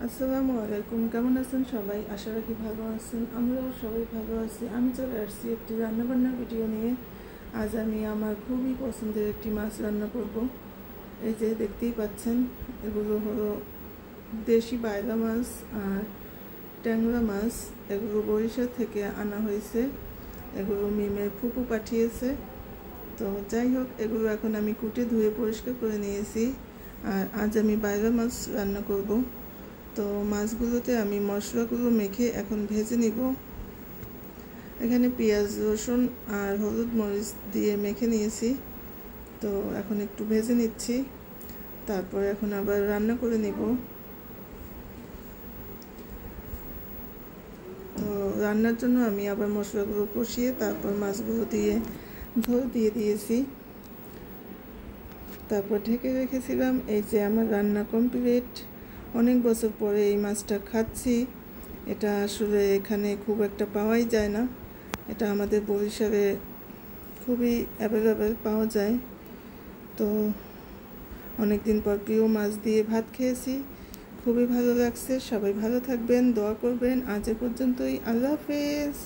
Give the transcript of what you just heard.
আসসালামু আলাইকুম। কেমন আছেন সবাই? আশা রাখি ভালো আছেন। আমরাও সবাই ভালো আছি। আমি চলে আসছি একটি রান্নাবান্নার ভিডিও নিয়ে। আজ আমি আমার খুবই পছন্দের একটি মাছ রান্না করব। এই যে দেখতেই পাচ্ছেন, এগুলো হলো দেশি বাইলা মাছ আর ট্যাংরা মাছ। এগুলো বরিশাল থেকে আনা হয়েছে। এগুলো মিমের ফুপু পাঠিয়েছে। তো যাই হোক, এগুলো এখন আমি কুটে ধুয়ে পরিষ্কার করে নিয়েছি। আর আজ আমি বাইলা মাছ রান্না করব। তো মাছগুলোতে আমি মশলাগুলো মেখে এখন ভেজে নিব। এখানে পেঁয়াজ, রসুন আর হলুদ মরিচ দিয়ে মেখে নিয়েছি। তো এখন একটু ভেজে নিচ্ছি, তারপর এখন আবার রান্না করে নিব। তো রান্নার জন্য আমি আবার মশলাগুলো কষিয়ে তারপর মাছগুলো দিয়ে ঝোল দিয়ে দিয়েছি, তারপর ঢেকে রেখেছিলাম। এই যে আমার রান্না কমপ্লিট। অনেক বছর পরে এই মাছটা খাচ্ছি। এটা আসলে এখানে খুব একটা পাওয়াই যায় না। এটা আমাদের বরিশালে খুবই অ্যাভেলেবেল পাওয়া যায়। তো অনেক দিন পর প্রিয় মাছ দিয়ে ভাত খেয়েছি, খুবই ভালো লাগছে। সবাই ভালো থাকবেন, দোয়া করবেন। আজ এ পর্যন্তই। আল্লাহ হাফেজ।